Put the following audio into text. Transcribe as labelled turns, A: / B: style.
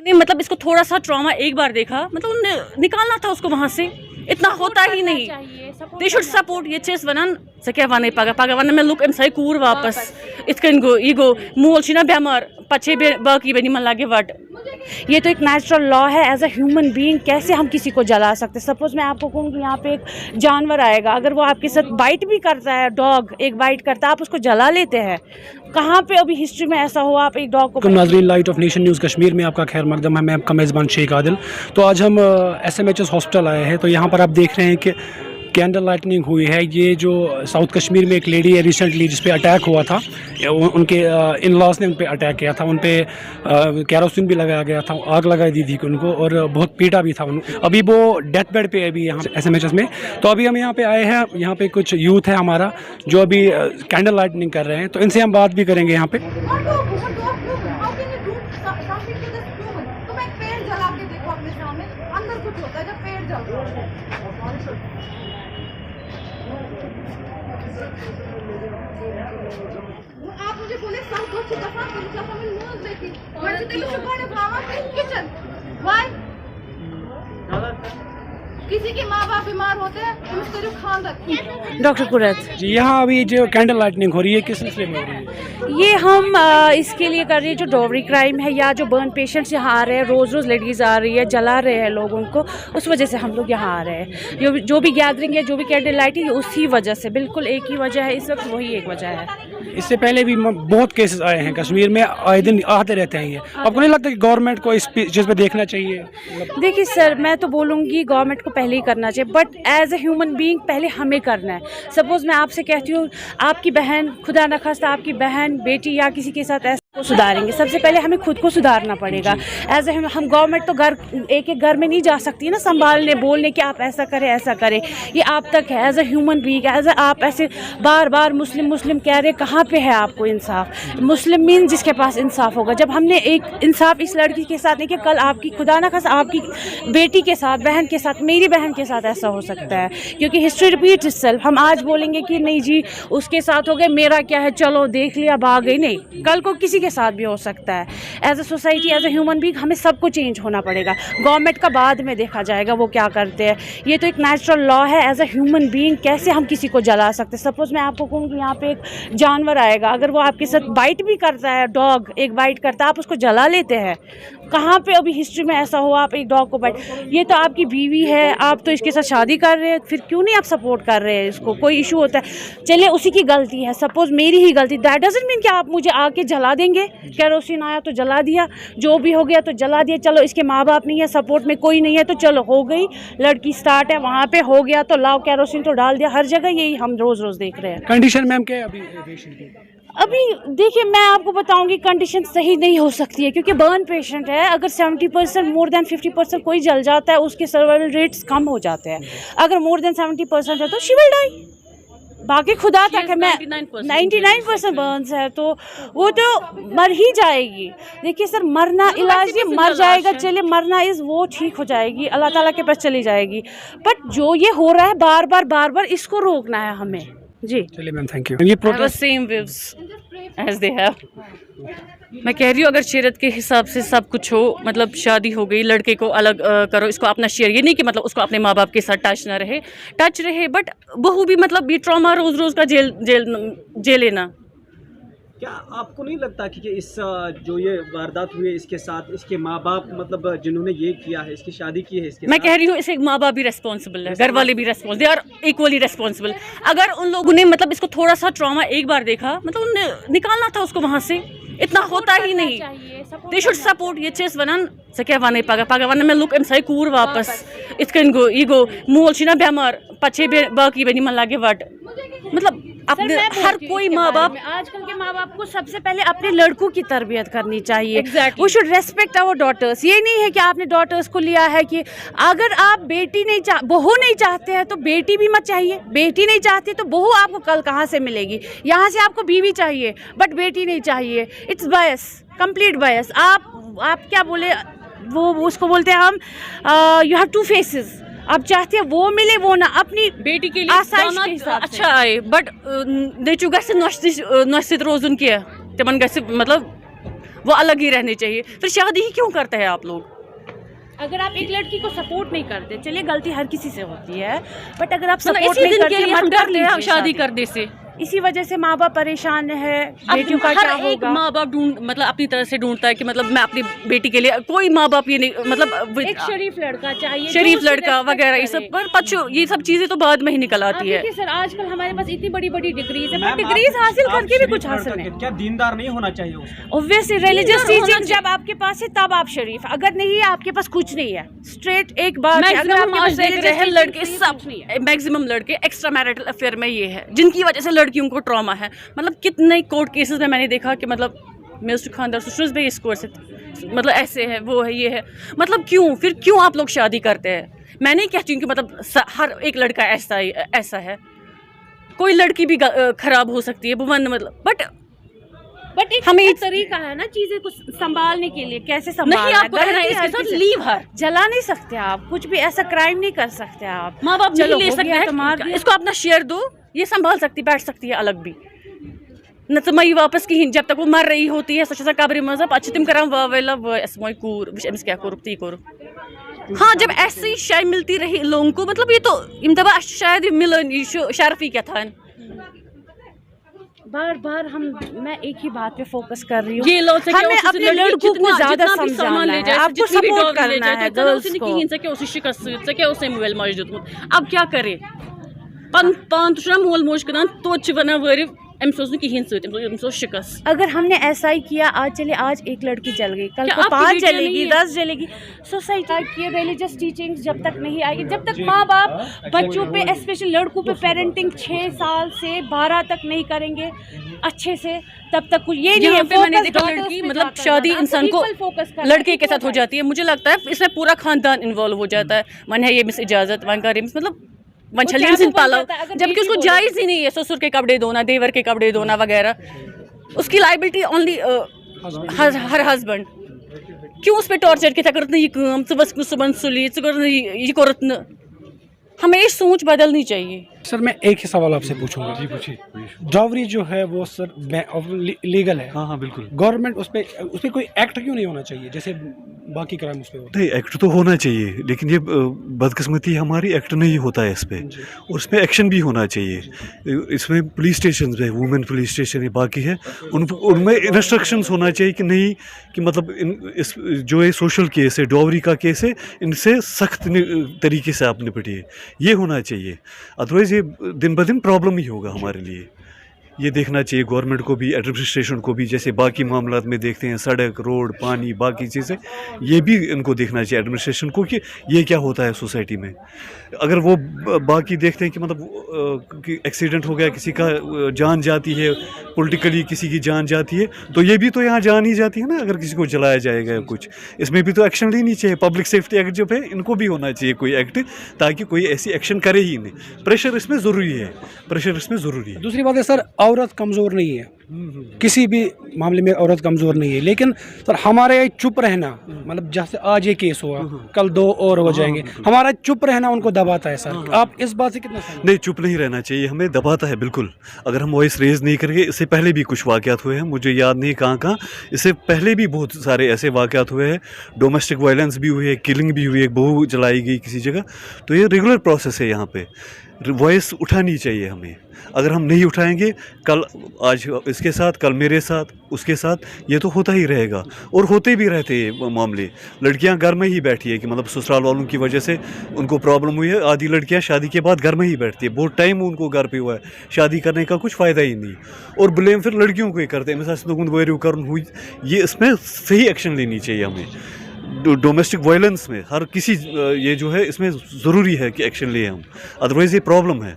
A: ने मतलब इसको थोड़ा सा ट्रॉमा एक बार देखा, मतलब निकालना था उसको वहाँ से, इतना होता ही नहीं. They should support. ये चीज़ वनन सके वाने पागा वनन में लुक एमसाई कूर वापस इतकन गो ईगो मूल छी ना बेमार पछे बाकी बनी मन लागे वट.
B: ये तो एक नेचुरल लॉ है. एज अ ह्यूमन बीइंग कैसे हम किसी को जला सकते हैं? सपोज मैं आपको कहूँ कि यहाँ पे एक जानवर आएगा, अगर वो आपके साथ बाइट भी करता है, डॉग एक बाइट करता है, आप उसको जला लेते हैं. कहाँ पे अभी हिस्ट्री में ऐसा हुआ आप एक डॉग को?
C: नाज़रीन, light of nation news Kashmir में आपका खैर मकदम है. मैं आपका मेज़बान शेख आदिल. तो आज हम SMHS हॉस्पिटल आए हैं. तो यहाँ पर आप देख रहे हैं कि कैंडल लाइटनिंग हुई है. ये जो साउथ कश्मीर में एक लेडी है रिसेंटली जिस पे अटैक हुआ था, उनके इन लॉज ने उन पे अटैक किया था, उन पे कैरोसिन भी लगाया गया था, आग लगाई दी थी उनको और बहुत पीटा भी था उनको. अभी वो डेथ बेड पे है अभी यहाँ SMHS में. तो अभी हम यहाँ पे आए हैं. यहाँ पे कुछ यूथ है हमारा जो अभी कैंडल लाइटनिंग कर रहे हैं, तो इनसे हम बात भी करेंगे यहाँ पे.
D: आप मुझे बोले सब कुछ दफा मैंने न्यूज़ देखी मैं तो सुबह खावा किचन व्हाई किसी के माँ बाप बीमार होते हैं तो उसका जो खान रखते हैं.
B: डॉक्टर कुरैत
C: जी, यहाँ अभी जो कैंडल लाइटनिंग हो रही है किस सिलसिले में हो रही है?
B: ये हम इसके लिए कर रहे हैं जो डॉवरी क्राइम है या जो बर्न पेशेंट्स यहाँ आ रहे हैं, रोज़ लेडीज़ आ रही है, जला रहे हैं लोग उनको, उस वजह से हम लोग यहाँ आ रहे हैं. जो भी गैदरिंग है, जो भी कैंडल लाइटिंग है, उसी वजह से, बिल्कुल एक ही वजह है इस वक्त, वही एक वजह है.
C: इससे पहले भी बहुत केसेस आए हैं कश्मीर में, आए दिन आते रहते हैं. ये आपको नहीं लगता कि गवर्नमेंट को इस चीज़ पे देखना चाहिए?
B: देखिए सर, मैं तो बोलूँगी गवर्नमेंट को पहले ही करना चाहिए, but as a human being पहले हमें करना है. सपोज़ मैं आपसे कहती हूँ, आपकी बहन, खुदा न खास्ता आपकी बहन, बेटी या किसी के साथ ऐसा को सुधारेंगे, सबसे पहले हमें खुद को सुधारना पड़ेगा. एज ए हम गवर्नमेंट तो एक घर में नहीं जा सकती है ना संभालने, बोलने कि आप ऐसा करें. ये आप तक है as a human being. As a आप ऐसे बार मुस्लिम कह रहे, कहाँ पे है आपको इंसाफ? मुस्लिम मीन जिसके पास इंसाफ होगा. जब हमने एक इंसाफ इस लड़की के साथ नहीं किया, कल आपकी खुदा ना खास्ता आपकी बेटी के साथ, बहन के साथ, मेरी बहन के साथ ऐसा हो सकता है, क्योंकि हिस्ट्री रिपीट इटसेल्फ. हम आज बोलेंगे कि नहीं जी उसके साथ हो गए, मेरा क्या है, चलो देख लिया भाग गई, नहीं, कल को किसी के साथ भी हो सकता है. As a society, as a human being हमें सबको चेंज होना पड़ेगा. गवर्नमेंट का बाद में देखा जाएगा वो क्या करते हैं. ये तो एक नेचुरल लॉ है. एज अ ह्यूमन बीइंग कैसे हम किसी को जला सकते हैं? सपोज मैं आपको कहूँ कि यहाँ पे एक जानवर आएगा, अगर वो आपके साथ बाइट भी करता है, डॉग एक बाइट करता है, आप उसको जला लेते हैं. कहाँ पे अभी हिस्ट्री में ऐसा हुआ आप एक डॉग को बाइट? ये तो आपकी बीवी है, आप तो इसके साथ शादी कर रहे हैं, फिर क्यों नहीं आप सपोर्ट कर रहे हैं इसको? कोई इशू होता है, चलिए उसी की गलती है, सपोज मेरी ही गलती, दैट डजंट मीन कि आप मुझे आके जला देंगे. कैरोसिन आया तो जला दिया, जो भी हो गया तो जला दिया. चलो इसके माँ बाप नहीं है, सपोर्ट में कोई नहीं है, तो चलो हो गई, लड़की स्टार्ट है, वहाँ पे हो गया तो लाओ कैरोसिन तो डाल दिया. हर जगह यही हम रोज़ देख रहे हैं.
C: कंडीशन मैम क्या है अभी पेशेंट की?
B: अभी देखिए, मैं आपको बताऊंगी कंडीशन सही नहीं हो सकती है, क्योंकि बर्न पेशेंट है. अगर 70% मोर देन 50% कोई जल जाता है, उसके सर्वाइवल रेट्स कम हो जाते हैं. अगर मोर देन 70% है तो शी विल डाई. बाकी खुदा तक है, मैं 99% बर्न्स है तो वो तो मर ही जाएगी. देखिए सर, मरना इलाज नहीं, मर जाएगा, चलिए मरना इज़ वो ठीक हो जाएगी, अल्लाह ताला के पास चली जाएगी. बट जो ये हो रहा है बार बार इसको रोकना है हमें. जी
C: चलिए मैम, थैंक यू. ये protest
A: same waves as they have. मैं कह रही हूँ अगर शरीयत के हिसाब से सब कुछ हो, मतलब शादी हो गई, लड़के को अलग करो, इसको अपना शेयर, ये नहीं कि मतलब उसको अपने माँ बाप के साथ टच रहे, बट बहू भी मतलब ये ट्रॉमा रोज़ का जेल लेना.
E: क्या आपको नहीं लगता कि इस जो ये वारदात हुई है इसके साथ इसके माँ बाप, मतलब जिन्होंने ये किया है, इसकी शादी की है इसके
A: मैं कह रही हूँ इसे माँ बाप भी रेस्पॉन्सिबल है, घर वाले भी responsible, they are equally responsible. अगर उन लोगों ने मतलब इसको थोड़ा सा ट्रॉमा एक बार देखा, मतलब निकालना था उसको वहाँ से, इतना होता ही नहीं. They should support. ये चीज़ वनन सके वाने पागा वनन में लुक एमसाई कूर वापस इतकन गो ईगो मूल छी ना बेमार पछे बाकी बनी मन लागे वट. मतलब अपने हर कोई माँ बाप,
B: आजकल के माँ बाप को सबसे पहले अपने लड़कों की तरबियत करनी चाहिए.
A: Exactly.
B: वो शुड रेस्पेक्ट आवर डॉटर्स. ये नहीं है कि आपने डॉटर्स को लिया है कि अगर आप बेटी नहीं बहू नहीं चाहते हैं तो बेटी भी मत चाहिए. बेटी नहीं चाहती तो बहू आपको कल कहाँ से मिलेगी? यहाँ से आपको बीवी चाहिए बट बेटी नहीं चाहिए. इट्स बायस, कंप्लीट बायस. आप क्या बोले, वो उसको बोलते हैं हम यू हैव टू फेसेस. आप चाहते हैं वो मिले, वो ना, अपनी
A: बेटी के लिए
B: आसाइश के हिसाब से
A: अच्छा आए, बट नेचु गस नस्तित रोजन क्या तिमन गस मतलब وہ الگ ہی رہنے چاہیے. پھر شادی ہی کیوں کرتے ہیں آپ لوگ؟
B: اگر آپ ایک لڑکی کو سپورٹ نہیں کرتے, چلیے غلطی ہر کسی سے ہوتی ہے, بٹ اگر آپ
A: مطلب
B: سپورٹ
A: اسی
B: نہیں
A: دن کے
B: کرتے
A: لیے ہم
B: مت کر
A: ڈرتے ہیں
B: لیجیے
A: شادی کرنے سے.
B: اسی وجہ سے ماں باپ پریشان ہے, بیٹیوں کا
A: ہر
B: کیا
A: ایک
B: ہوگا.
A: ماں باپ مطلب اپنی طرح سے ڈھونڈتا ہے کہ مطلب میں اپنی بیٹی کے لیے, کوئی ماں باپ یہ نہیں مطلب
B: ایک شریف لڑکا چاہیے,
A: شریف لڑکا وغیرہ یہ سب پر پچو یہ سب چیزیں تو بعد میں ہی نکل آتی ہے.
B: سر آج کل ہمارے پاس اتنی بڑی بڑی ڈگریز ہے,
E: میم،
B: بٹ ڈگریز حاصل
E: آپ
B: کر کے بھی
E: شریف
B: کچھ حاصل
E: لڑکا
B: نہیں.
E: کیا دیندار نہیں ہونا چاہیے اس کو؟
B: اوبویسلی ریلیجس
A: ہونا
B: ٹیچنگ جب آپ کے پاس ہے تب آپ شریف, اگر نہیں ہے آپ کے پاس کچھ نہیں ہے. اسٹریٹ ایک بات ہے, اگر آپ کے پاس
A: دیکھ رہے ہیں لڑکے سب میکسیمم لڑکے ایکسٹرا میرٹل افیئر میں یہ ہے جن کی وجہ سے لڑکیوں کو ٹراما ہے. مطلب کتنے کورٹ کیسز میں نے دیکھا کہ مطلب میرے خاندار سسٹرز بھی اس کورس سے مطلب ایسے ہے وہ ہے یہ ہے. مطلب کیوں آپ لوگ شادی کرتے ہیں؟ میں نہیں کہتی ہوں کہ مطلب ہر ایک لڑکا ایسا ہے, کوئی لڑکی بھی خراب ہو سکتی ہے مطلب
B: بٹ ہمیں ایک طریقہ ہے نا چیزیں کو سنبھالنے کے لیے, کیسے سنبھالنا
A: نہیں آپ کو رہنا ہے اس کے ساتھ لیو ہر
B: جلا نہیں سکتے آپ, کچھ بھی ایسا کرائم نہیں کر سکتے آپ.
A: ماں باپ
B: چلو
A: نہیں لے
B: ہو گیا تو مار
A: سکتے,
B: دیا.
A: اس کو اپنا شیئر دو, یہ سنبھال سکتی بیٹھ سکتی ہے الگ بھی نہ تو میں واپس کہیں جب تک وہ مر رہی ہوتی ہے سوچا قبر مذہب پہ تم کران واویلا وہ کور امس کیا کور تی کور. ہاں جب ایسی شے ملتی رہی لوگوں کو مطلب یہ تو دپا شاید ملن یہ شرفی کیا تھا.
B: بار بار میں ایک ہی بات پہ فوکس کر رہی ہوں,
A: یہ لوگ
B: ہمیں اپنے لڑکوں کو زیادہ سمجھانا ہے, آپ کو سپورٹ کرنا ہے گرلز کو.
A: شکست موبائل ماج دیتمت اب کیا کرے پان تو مول موج کران توتہ ونان ورو امس کہین س شکست.
B: اگر ہم نے ایسا ہی کیا, آج ایک لڑکی جل گئی, کل کو 5 جلے گی, 10 جلے گی. سوسائٹی کی ریلیجس ٹیچنگ جب تک نہیں آئے گی, جب تک ماں باپ بچوں پہ اسپیشلی لڑکوں پہ پیرنٹنگ 6 سال سے 12 تک نہیں کریں گے اچھے سے, تب تک کچھ یہ نہیں ہے.
A: میں نے دیکھا لڑکی مطلب شادی انسان کو لڑکے کے ساتھ ہو جاتی ہے, مجھے لگتا ہے اس میں پورا خاندان انوالو ہو جاتا ہے. من ہے یہ مس اجازت ون کر مطلب ون چھلین سن پالو, جبکہ اس کو جائز ہی نہیں ہے سسر کے کپڑے دھونا, دیور کے کپڑے دھونا وغیرہ. اس کی لائبلٹی اونلی ہر ہسبینڈ. کیوں اس پہ ٹارچر کیا کرت یہ کام صبح صبح سلی یہ کرت ن, ہمیں یہ سوچ بدلنی چاہیے.
C: سر میں ایک ہی سوال آپ سے پوچھوں گا.
F: جی پوچھیے.
C: ڈاوری جو ہے وہ سر لیگل ہے.
F: ہاں بالکل.
C: گورنمنٹ اس پہ کوئی ایکٹ کیوں نہیں ہونا چاہیے جیسے باقی کرائم اس پہ ہوتا ہے؟
F: نہیں ایکٹ تو ہونا چاہیے, لیکن یہ بدقسمتی ہماری ایکٹ نہیں ہوتا ہے اس پہ, اور اس پہ ایکشن بھی ہونا چاہیے. اس میں پولیس اسٹیشنز ہے, وومن پولیس اسٹیشن ہے, باقی ہے, ان میں انسٹرکشنز ہونا چاہیے کہ نہیں کہ مطلب اس جو یہ سوشل کیس ہے, ڈاوری کا کیس ہے, ان سے سخت طریقے سے آپ نپٹیے, یہ ہونا چاہیے. ادروائز یہ دن بدن پرابلم ہی ہوگا ہمارے لیے. یہ دیکھنا چاہیے گورنمنٹ کو بھی, ایڈمنسٹریشن کو بھی, جیسے باقی معاملات میں دیکھتے ہیں سڑک, روڈ, پانی, باقی چیزیں, یہ بھی ان کو دیکھنا چاہیے ایڈمنسٹریشن کو کہ یہ کیا ہوتا ہے سوسائٹی میں. اگر وہ باقی دیکھتے ہیں کہ مطلب ایکسیڈنٹ ہو گیا, کسی کا جان جاتی ہے, پولیٹیکلی کسی کی جان جاتی ہے, تو یہ بھی تو یہاں جان ہی جاتی ہے نا. اگر کسی کو جلایا جائے گا کچھ, اس میں بھی تو ایکشن لینی چاہیے. پبلک سیفٹی ایکٹ جو ہے ان کو بھی ہونا چاہیے کوئی ایکٹ, تاکہ کوئی ایسی ایکشن کرے ہی نہیں. پریشر اس میں ضروری ہے, پریشر اس میں ضروری ہے.
C: دوسری بات ہے سر, عورت کمزور نہیں ہے, کسی بھی معاملے میں عورت کمزور نہیں ہے, لیکن سر ہمارے یہاں چپ رہنا, مطلب جیسے آج یہ کیس ہوا, کل 2 اور ہو جائیں گے, ہمارا چپ رہنا ان کو دباتا ہے. سر آپ اس بات سے کتنا
F: نہیں, چپ نہیں رہنا چاہیے, ہمیں دباتا ہے بالکل. اگر ہم وائس ریز نہیں کریں گے, اس سے پہلے بھی کچھ واقعات ہوئے ہیں, مجھے یاد نہیں کہاں, اس سے پہلے بھی بہت سارے ایسے واقعات ہوئے ہیں. ڈومیسٹک وائلنس بھی ہوئی ہے, کلنگ بھی ہوئی ہے, بہو جلائی گئی کسی جگہ. تو یہ ریگولر پروسیس ہے, یہاں پہ وائس اٹھانی چاہیے ہمیں. اگر ہم نہیں اٹھائیں گے, کل آج اس کے ساتھ, کل میرے ساتھ, اس کے ساتھ, یہ تو ہوتا ہی رہے گا. اور ہوتے بھی رہتے یہ معاملے. لڑکیاں گھر میں ہی بیٹھی ہے کہ مطلب سسرال والوں کی وجہ سے ان کو پرابلم ہوئی ہے. آدھی لڑکیاں شادی کے بعد گھر میں ہی بیٹھتی ہے, بہت ٹائم ان کو گھر پہ ہوا ہے, شادی کرنے کا کچھ فائدہ ہی نہیں. اور بلیم پھر لڑکیوں کو ہی کرتے ہیں, مثلا یہ اس میں صحیح ایکشن لینی چاہیے ہمیں. ڈومیسٹک وائلنس میں ہر کسی یہ جو ہے اس میں ضروری ہے کہ ایکشن لیں ہم, ادروائز یہ پرابلم ہے.